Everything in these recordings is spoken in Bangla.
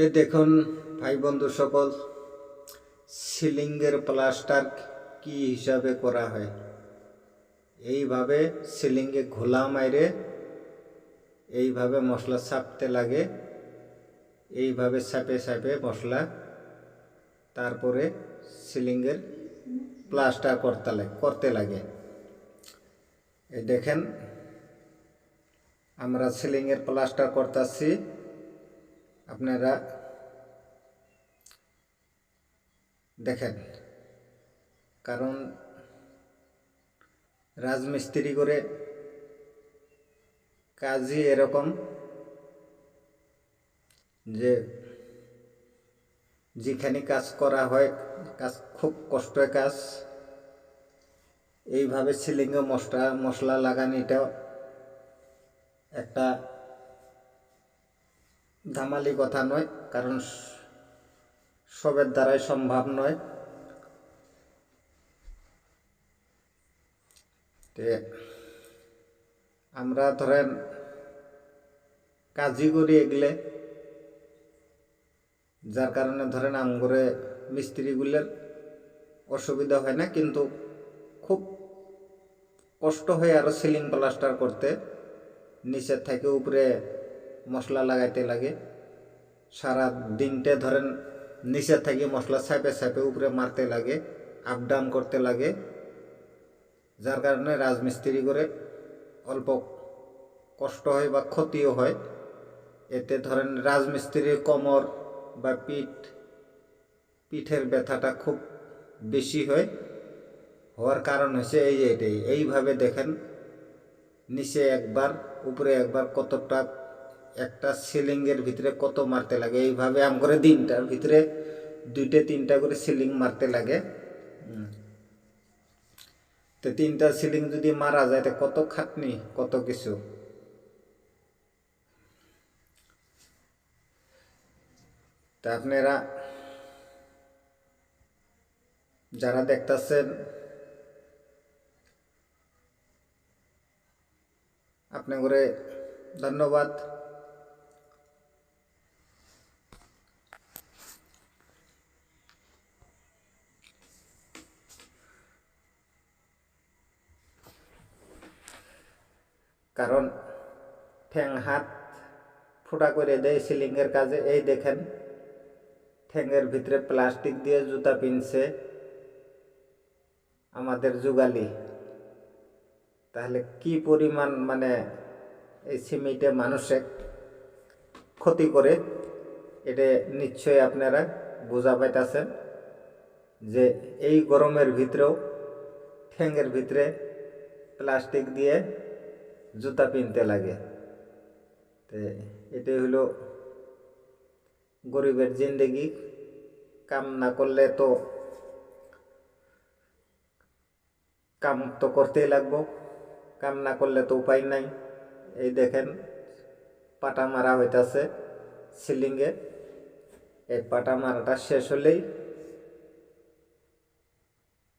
এই দেখুন ভাই বন্ধু সকল, সিলিংয়ের প্লাস্টার কি হিসাবে করা হয়। এইভাবে সিলিংয়ে ঘোলা মাইরে এইভাবে মশলা ছাপতে লাগে, এইভাবে ছাপে ছাপে মশলা তারপরে সিলিংয়ের প্লাস্টার করতে লাগে। এই দেখেন আমরা সিলিংয়ের প্লাস্টার করতেছি, আপনারা দেখেন। কারণ রাজমিস্ত্রি করে কাজই এরকম যে যেখানে কাজ করা হয়, কাজ খুব কষ্টের কাজ। এইভাবে সিলিংয়ে মশলা লাগানোটা একটা ধামালি কথা নয়, কারণ সবের দ্বারাই সম্ভব নয়। আমরা ধরেন কাজই করি এগুলো, যার কারণে ধরেন আমগরে মিস্ত্রিগুলোর অসুবিধা হয় না, কিন্তু খুব কষ্ট হয় আরও সিলিং প্লাস্টার করতে। নিচের থেকে উপরে মশলা লাগাইতে লাগে, সারা দিনটা ধরেন নিচের থেকে মশলা ছাপে ছাপে উপরে মারতে লাগে, আপ ডাউন করতে লাগে। যার কারণে রাজমিস্ত্রি করে অল্প কষ্ট হয় বা ক্ষতিও হয়। এতে ধরেন রাজমিস্ত্রির কোমর বা পিঠের ব্যথাটা খুব বেশি হওয়ার কারণ হচ্ছে এইটাই। এইভাবে দেখেন নিচে একবার উপরে একবার কতটা একটা সিলিংয়ের ভিতরে কত মারতে লাগে। এইভাবে আম করে দিনটার ভিতরে 2-3টা করে সিলিং মারতে লাগে। তো 3টা সিলিং যদি মারা যায় তো কত খাটনি, কত কিছু। তা আপনারা যারা দেখতেছেন, আপনাকে ধন্যবাদ। কারণ ঠ্যাং হাত ফোটা করে দেয় সিলিংয়ের কাজে। এই দেখেন ঠ্যাংয়ের ভিতরে প্লাস্টিক দিয়ে জুতা পিনছে আমাদের যুগালি। তাহলে কি পরিমাণ এই সিমেন্টে মানুষের ক্ষতি করে, এটা নিশ্চয়ই আপনারা বোঝা পাইতেছেন যে এই গরমের ভিতরেও ঠ্যাংয়ের ভিতরে প্লাস্টিক দিয়ে জুতা পিনতে লাগে। তো এটাই হলো গরিবের জিন্দেগি। কাম না করলে তো কাম তো করতেই লাগবো, কাম না করলে তো উপায় নাই। এই দেখেন পাটা মারা হইতাছে সিলিংয়ে। এই পাটা মারাটা শেষ হলেই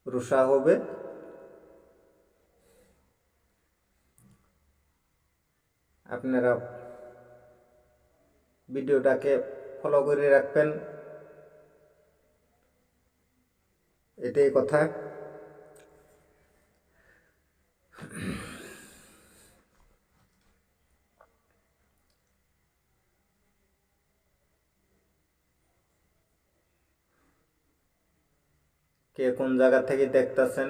রুষা হবে। আপনারা ভিডিওটাকে ফলো করে রাখবেন, এটাই কথা। কে কোন জায়গা থেকে দেখতেছেন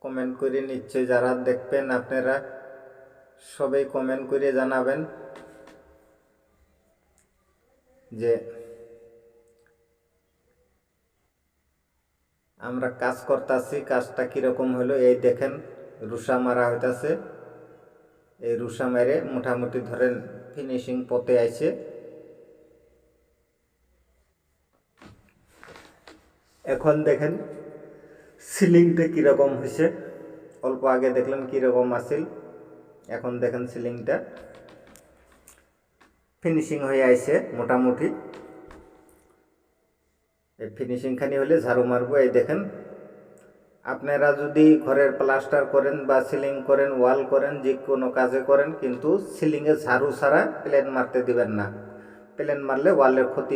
কমেন্ট করে নিশ্চয়ই, যারা দেখবেন আপনারা সবাই কমেন্ট করে জানাবেন যে আমরা কাজ করতেছি, কাজটা কীরকম হলো। এই দেখেন রুষা মারা হইতাছে। এই রুষা মেরে মোটামুটি ধরেন ফিনিশিং পথে আইছে। এখন দেখেন সিলিংটা কীরকম হয়েছে। অল্প আগে দেখলেন কীরকম আছিল, এখন দেখেন সিলিংটা ফিনিশিং হয়ে আইছে মোটামুটি। এই ফিনিশিংখানি হলে ঝাড়ু মারবো। এই দেখেন আপনারা যদি ঘরের প্লাস্টার করেন বা সিলিং করেন, ওয়াল করেন, যে কোনো কাজে করেন, কিন্তু সিলিংয়ে ঝাড়ু ছাড়া প্লেন মারতে দিবেন না। প্লেন মারলে ওয়ালের ক্ষতি